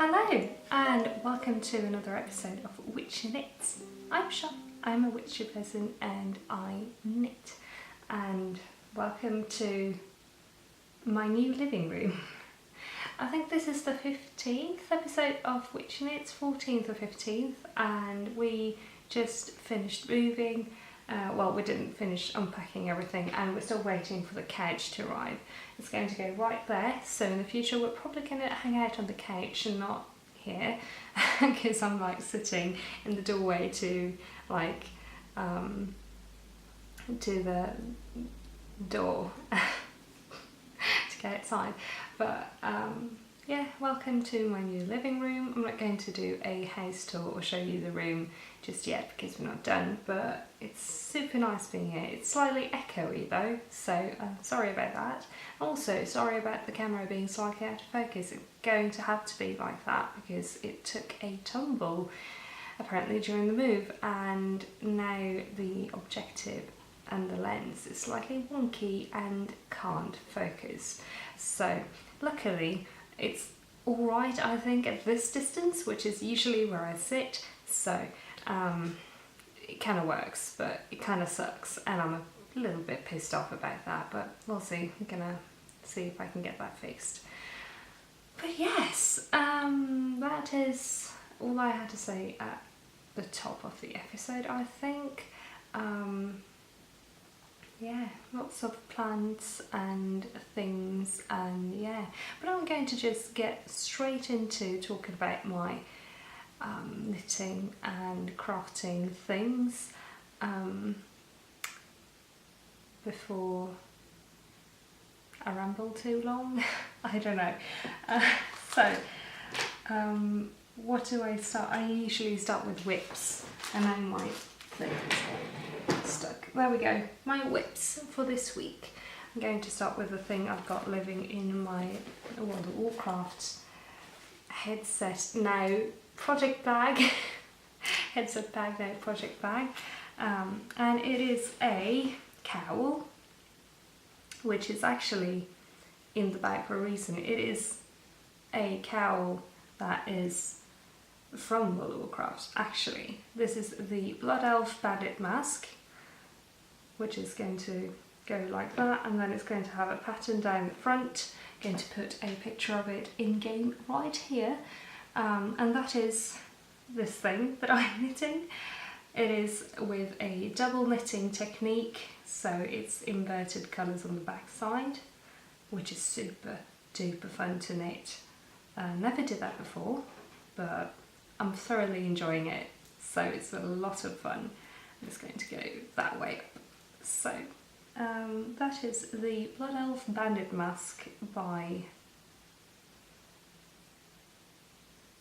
Hello and welcome to another episode of Witchy Knits. I'm Sean, I'm a witchy person and I knit. And welcome to my new living room. I think this is the 15th episode of Witchy Knits, 14th or 15th, and we just finished moving. Well, we didn't finish unpacking everything and we're still waiting for the couch to arrive. It's going to go right there, so in the future we're probably going to hang out on the couch and not here because I'm like sitting in the doorway to like to the door to get outside. But yeah, welcome to my new living room. I'm not going to do a house tour or show you the room just yet because we're not done, but it's super nice being here. It's slightly echoey though, so sorry about that. Also, sorry about the camera being slightly out of focus. It's going to have to be like that because it took a tumble apparently during the move, and now the objective and the lens is slightly wonky and can't focus. So luckily it's alright, I think, at this distance, which is usually where I sit, so it kind of works, but it kind of sucks, and I'm a little bit pissed off about that, but we'll see. I'm gonna see if I can get that fixed. But yes, that is all I had to say at the top of the episode, I think. Yeah, lots of plans and things, and yeah, but I'm going to just get straight into talking about my knitting and crafting things before I ramble too long. I don't know. What do I start? I usually start with whips, and then my thing is stuck. There we go, my whips for this week. I'm going to start with the thing I've got living in my World of Warcraft headset now project bag. Headset bag now project bag. And it is a cowl, which is actually in the bag for a reason. It is a cowl that is from World of Warcraft, actually. This is the Elf Bandit Mask, which is going to go like that, and then it's going to have a pattern down the front. I'm going to put a picture of it in game right here, and that is this thing that I'm knitting. It is with a double knitting technique, so it's inverted colours on the back side, which is super duper fun to knit. Never did that before, but I'm thoroughly enjoying it, so it's a lot of fun. I'm just going to go that way up. So that is the Elf Bandit Mask by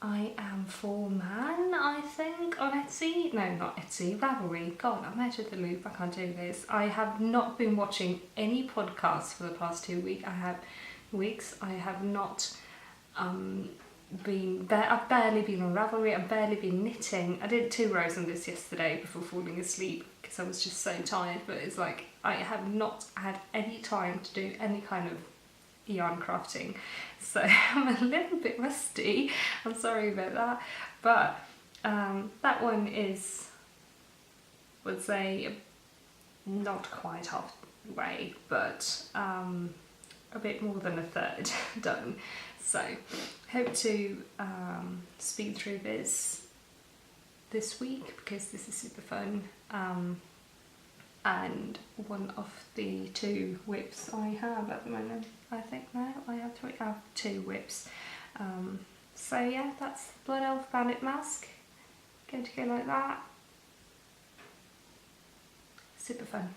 I Am 4Man, I think, on Etsy. No, not Etsy, Ravelry. God, I'm out of the loop, I can't do this. I have not been watching any podcasts for the past 2 weeks. I have not I've barely been on Ravelry, I've barely been knitting. I did 2 rows on this yesterday before falling asleep because I was just so tired, but it's like I have not had any time to do any kind of yarn crafting, so I'm a little bit rusty. I'm sorry about that, but that one is, would say, not quite halfway, but a bit more than a third done. So hope to speed through this week because this is super fun, and one of the 2 whips I have at the moment. I think now I have 2 whips. So yeah, that's the Elf Bandit Mask. Going to go like that. Super fun.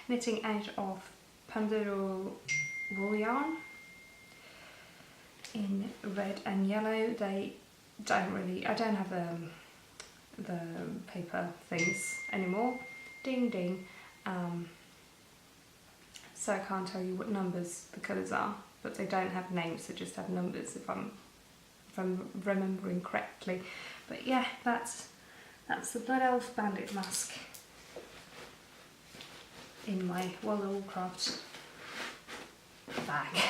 Knitting out of Panduro wool yarn in red and yellow. They don't really, I don't have the paper things anymore. Ding ding. So I can't tell you what numbers the colours are, but they don't have names, they just have numbers if I'm remembering correctly. But yeah, that's the Elf Bandit Mask in my World of Warcraft bag.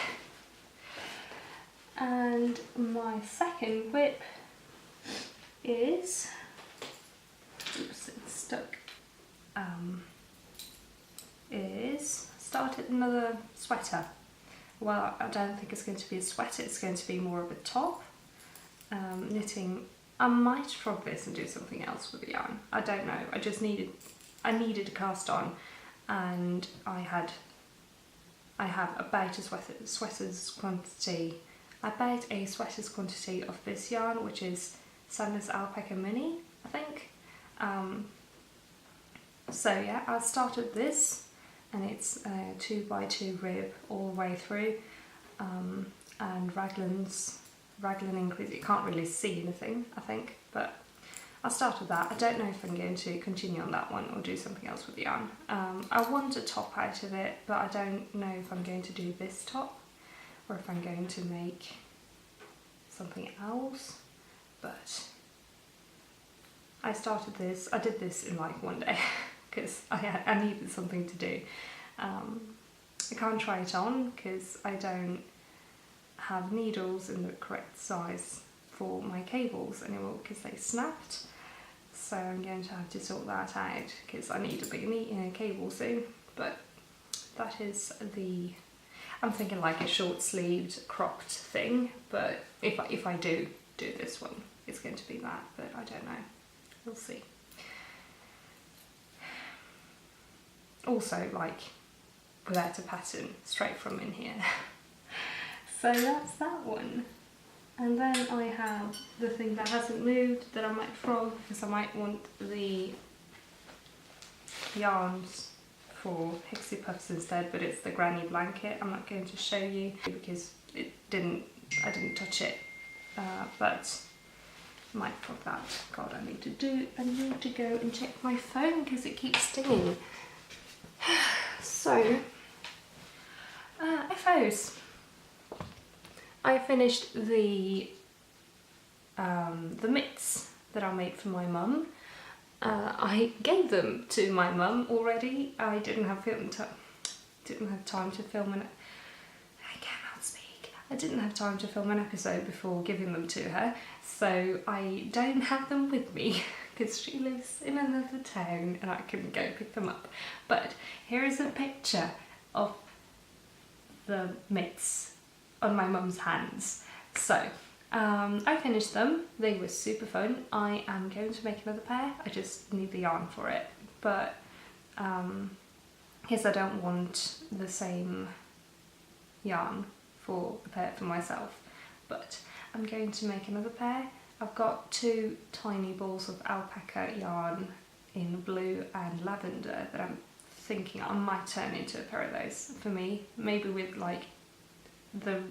And my second whip is, oops, it's stuck, is started another sweater. Well, I don't think it's going to be a sweater, it's going to be more of a top. Knitting, I might frog this and do something else with the yarn. I don't know, I needed a cast on, and I have about a sweater's quantity of this yarn, which is Sandnes Alpaka Mini, I think. So yeah, I started this, and it's a 2x2 rib all the way through, and Raglan includes, you can't really see anything, I think, but I started that. I don't know if I'm going to continue on that one or do something else with the yarn. I want a top out of it, but I don't know if I'm going to do this top or if I'm going to make something else. But I started this, I did this in like one day because I needed something to do. I can't try it on because I don't have needles in the correct size for my cables anymore because they snapped. So I'm going to have to sort that out because I need a big cable soon. But that is I'm thinking like a short sleeved cropped thing, but if I do this one, it's going to be that, but I don't know, we'll see. Also, like, without a pattern, straight from in here. So that's that one. And then I have the thing that hasn't moved that I might frog because I might want the yarns for Pixie Puffs instead, but it's the granny blanket. I'm not going to show you because I didn't touch it, but I might frog that. God, I need to go and check my phone because it keeps stinging. So, FOs. I finished the mitts that I made for my mum. I gave them to my mum already. I didn't have time to film I cannot speak. I didn't have time to film an episode before giving them to her, so I don't have them with me because she lives in another town and I couldn't go pick them up. But here is a picture of the mitts on my mum's hands. So I finished them, they were super fun. I am going to make another pair, I just need the yarn for it, but because I don't want the same yarn for a pair for myself, but I'm going to make another pair. I've got 2 tiny balls of alpaca yarn in blue and lavender that I'm thinking I might turn into a pair of those for me, maybe with like the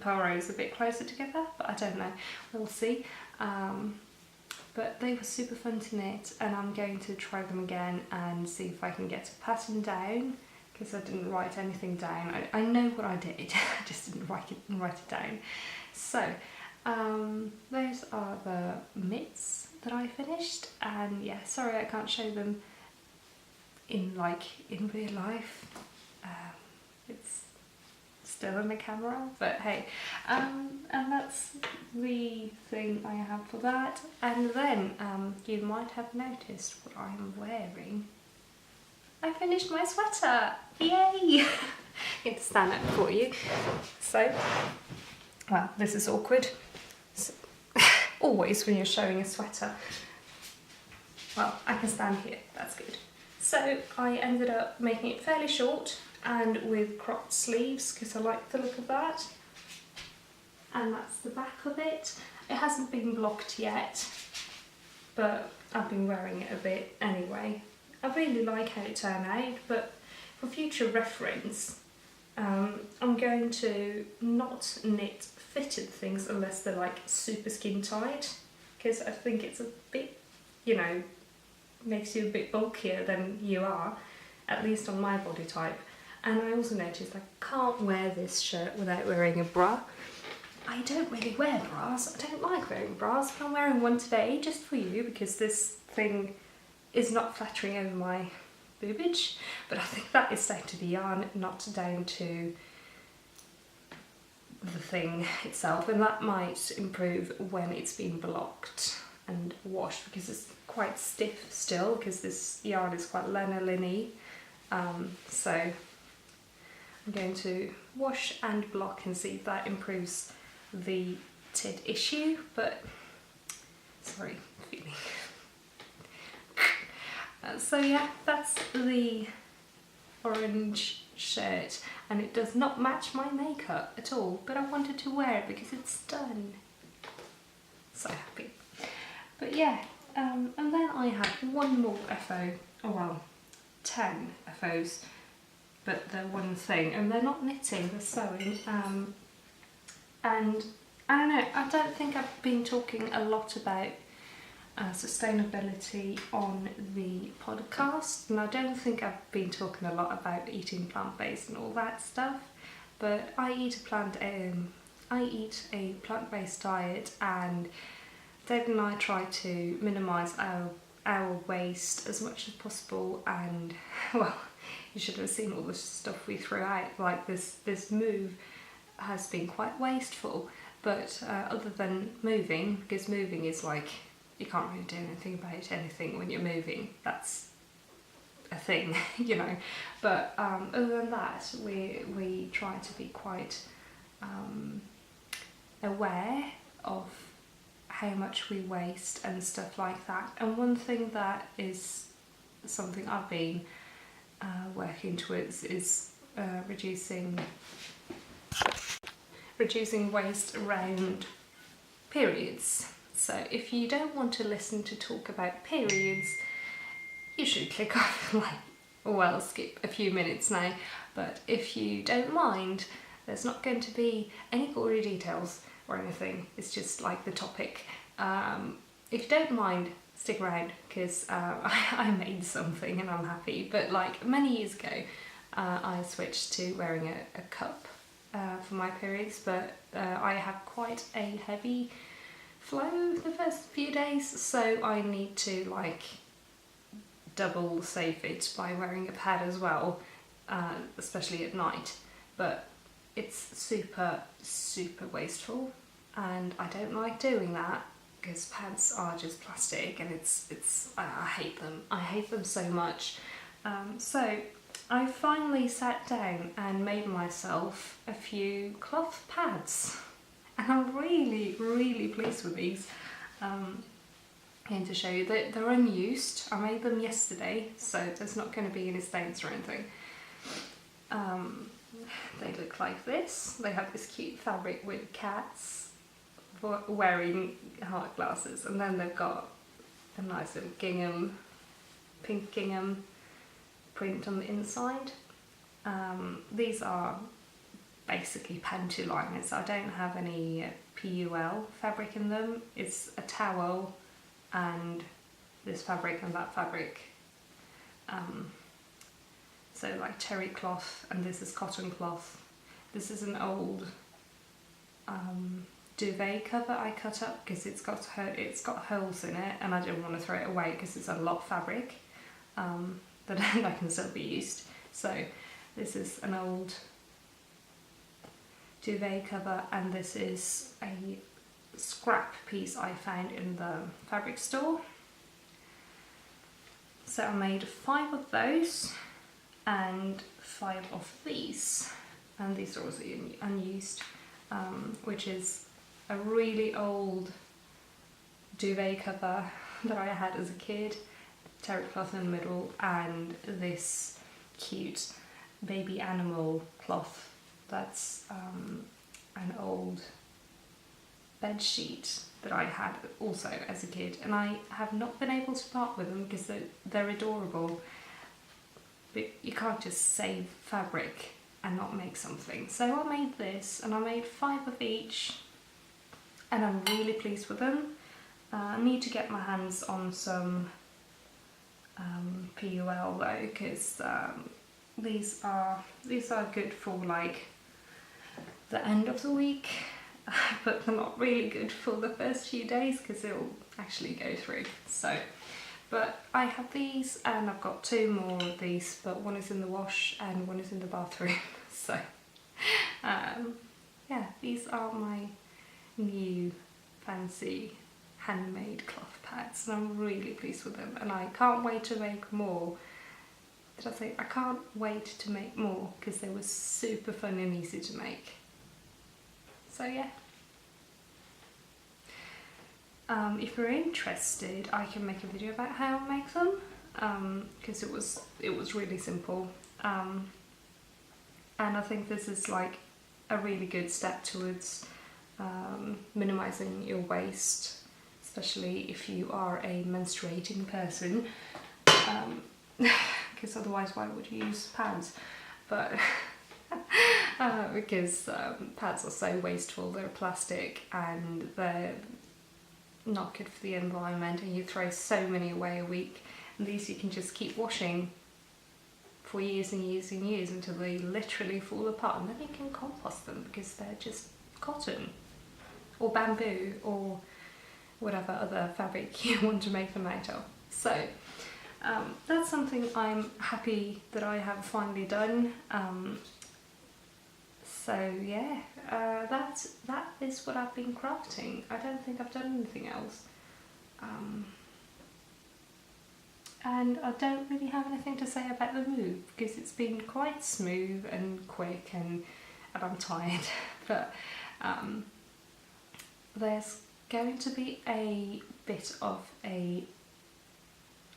pearls a bit closer together, but I don't know, we'll see. But they were super fun to knit, and I'm going to try them again and see if I can get a pattern down because I didn't write anything down. I know what I did, I just didn't write it down. So those are the mitts that I finished, and yeah, sorry I can't show them in real life. It's still in the camera, but hey, and that's the thing I have for that. And then you might have noticed what I'm wearing. I finished my sweater, yay! Get to stand up for you. So, well, this is awkward. So, always when you're showing a sweater. Well, I can stand here, that's good. So I ended up making it fairly short and with cropped sleeves because I like the look of that. And that's the back of it. It hasn't been blocked yet, but I've been wearing it a bit anyway. I really like how it turned out, but for future reference, I'm going to not knit fitted things unless they're like super skin tight, because I think it's a bit, makes you a bit bulkier than you are, at least on my body type. And I also noticed I can't wear this shirt without wearing a bra. I don't really wear bras, I don't like wearing bras, but I'm wearing one today just for you because this thing is not flattering over my boobage, but I think that is down to the yarn, not down to the thing itself, and that might improve when it's been blocked and washed, because it's quite stiff still, because this yarn is quite lanolin-y. So I'm going to wash and block and see if that improves the tid issue, but sorry, feeling. So yeah, that's the orange shirt, and it does not match my makeup at all, but I wanted to wear it because it's done. So happy. But yeah, and then I have one more FO, oh well, 10 FOs, but they're one thing, and they're not knitting, they're sewing. And I don't know, I don't think I've been talking a lot about sustainability on the podcast, and I don't think I've been talking a lot about eating plant-based and all that stuff, but I eat a plant-based diet, and David and I try to minimise our waste as much as possible. And well, you should have seen all the stuff we threw out. Like this move has been quite wasteful, but other than moving, because moving is like, you can't really do anything about anything when you're moving, that's a thing, you know. But other than that, we try to be quite aware of how much we waste and stuff like that. And one thing that is something I've been working towards is reducing waste around periods. So if you don't want to listen to talk about periods, you should click off, like, well, skip a few minutes now. But if you don't mind, there's not going to be any gory details or anything. It's just like the topic. If you don't mind, stick around, because I made something and I'm happy. But like many years ago, I switched to wearing a cup for my periods, but I have quite a heavy flow the first few days, so I need to like double save it by wearing a pad as well, especially at night. But it's super wasteful, and I don't like doing that, because pads are just plastic, and I hate them so much. So I finally sat down and made myself a few cloth pads, and I'm really pleased with these. I'm going to show you that they're unused. I made them yesterday, so there's not going to be any stains or anything. They look like this. They have this cute fabric with cats wearing heart glasses, and then they've got a nice little gingham, pink gingham print on the inside. These are basically panty liners. I don't have any PUL fabric in them. It's a towel and this fabric and that fabric. So like terry cloth, and this is cotton cloth. This is an old duvet cover I cut up because it's got holes in it, and I didn't want to throw it away because it's a lot of fabric that can still be used. So this is an old duvet cover, and this is a scrap piece I found in the fabric store. So I made 5 of those and 5 of these, and these are also unused, which is a really old duvet cover that I had as a kid, terry cloth in the middle, and this cute baby animal cloth that's an old bed sheet that I had also as a kid, and I have not been able to part with them because they're adorable, but you can't just save fabric and not make something. So I made this, and I made 5 of each, and I'm really pleased with them. I need to get my hands on some PUL though, because these are good for like the end of the week, but they're not really good for the first few days because it'll actually go through. So, but I have these, and I've got 2 more of these, but one is in the wash and one is in the bathroom. So yeah, these are my new fancy handmade cloth pads, and I'm really pleased with them, and I can't wait to make more. Did I say I can't wait to make more, because they were super fun and easy to make. So yeah. If you're interested, I can make a video about how I make them, because it was really simple, and I think this is like a really good step towards minimising your waste, especially if you are a menstruating person, because otherwise why would you use pads? But because pads are so wasteful, they're plastic and they're not good for the environment, and you throw so many away a week, and these you can just keep washing for years and years and years until they literally fall apart, and then you can compost them because they're just cotton or bamboo or whatever other fabric you want to make them out of. So that's something I'm happy that I have finally done. So yeah, that is what I've been crafting. I don't think I've done anything else. And I don't really have anything to say about the move because it's been quite smooth and quick, and I'm tired. But there's going to be a bit of an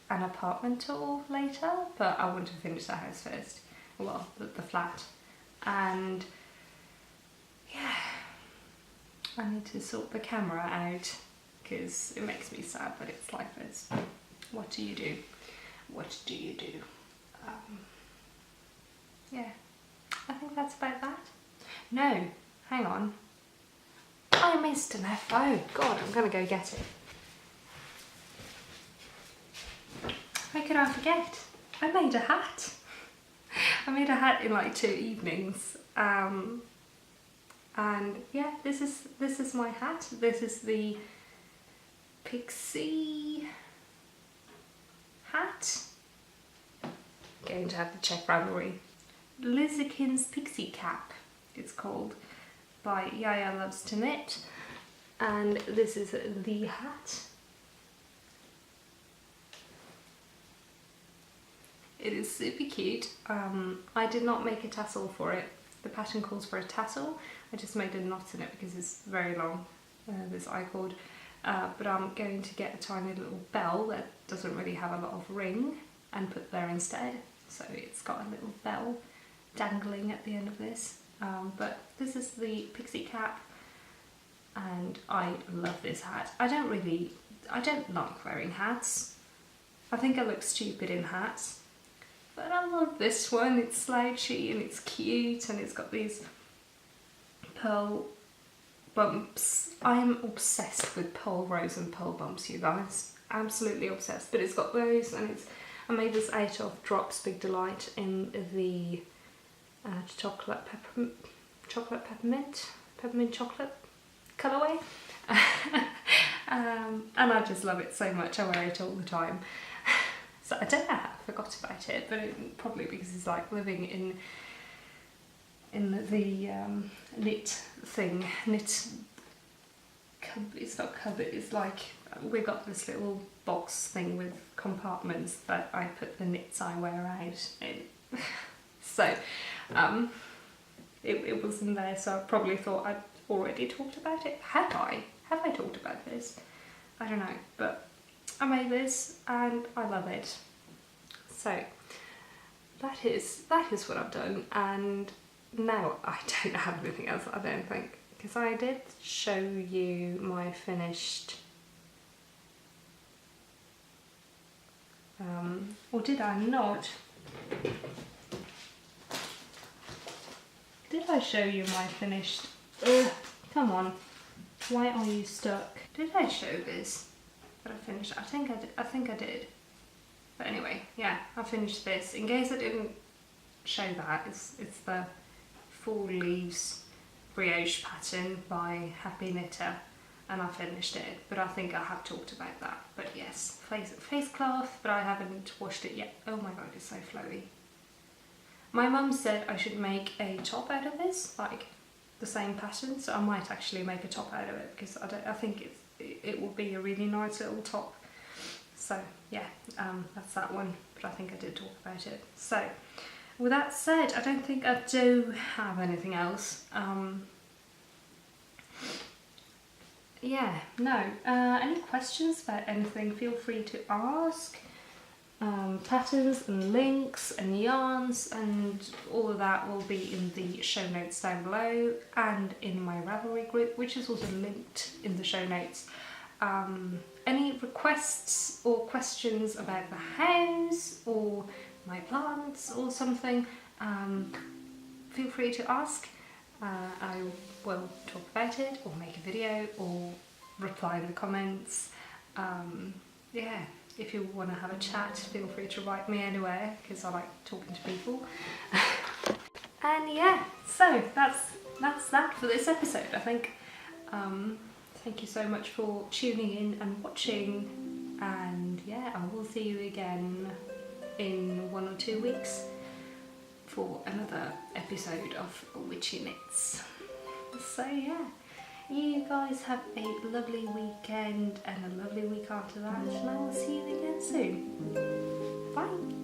apartment tour later, but I want to finish the house first. Well, the flat. And yeah, I need to sort the camera out because it makes me sad that it's like this. What do you do? What do you do? Yeah, I think that's about that. No, hang on. I missed an FO. God, I'm gonna go get it. How could I forget? I made a hat. I made a hat in like 2 evenings. And yeah, this is my hat. This is the Pixie hat. Going to have to check rivalry. Lizzikin's Pixie cap, it's called, by Yaya Loves to Knit, and this is the hat. It is super cute. I did not make a tassel for it. The pattern calls for a tassel. I just made a knot in it because it's very long, this I-cord. But I'm going to get a tiny little bell that doesn't really have a lot of ring and put there instead. So it's got a little bell dangling at the end of this. But this is the Pixie cap, and I love this hat. I don't like wearing hats. I think I look stupid in hats. But I love this one. It's slouchy and it's cute, and it's got these pearl bumps. I am obsessed with pearl rows and pearl bumps, you guys. Absolutely obsessed. But it's got those, and I made this out of Drops Big Delight in the chocolate peppermint chocolate colourway. And I just love it so much. I wear it all the time. So I don't know how I forgot about it, but probably because it's like living in the knit thing. It's not cupboard, it's like we've got this little box thing with compartments that I put the knits I wear out in. So it was in there, so I probably thought I'd already talked about it. Have I talked about this? I don't know, but I made this and I love it. So that is what I've done, and now I don't have anything else, I don't think, because I did show you my finished or did I not? Did I show you my finished? Come on, why are you stuck? Did I show this? That I finished? I think I did. But anyway, yeah, I finished this. In case I didn't show that, it's the Full Leaves brioche pattern by Happy Knitter, and I finished it. But I think I have talked about that. But yes, face cloth, but I haven't washed it yet. Oh my god, it's so flowy. My mum said I should make a top out of this, like the same pattern, so I might actually make a top out of it, because I think it will be a really nice little top. So yeah, that's that one, but I think I did talk about it. So with that said, I don't think I do have anything else. Yeah, no. Any questions about anything, feel free to ask. Patterns and links and yarns and all of that will be in the show notes down below, and in my Ravelry group, which is also linked in the show notes. Any requests or questions about the house or my plants or something, feel free to ask. I will talk about it, or make a video, or reply in the comments. Yeah, if you want to have a chat, feel free to write me anywhere, because I like talking to people. And yeah, so that's that for this episode, I think. Thank you so much for tuning in and watching, and yeah, I will see you again in 1 or 2 weeks for another episode of Witchy Knits. So yeah, you guys have a lovely weekend and a lovely week after that, and I will see you again soon. Bye!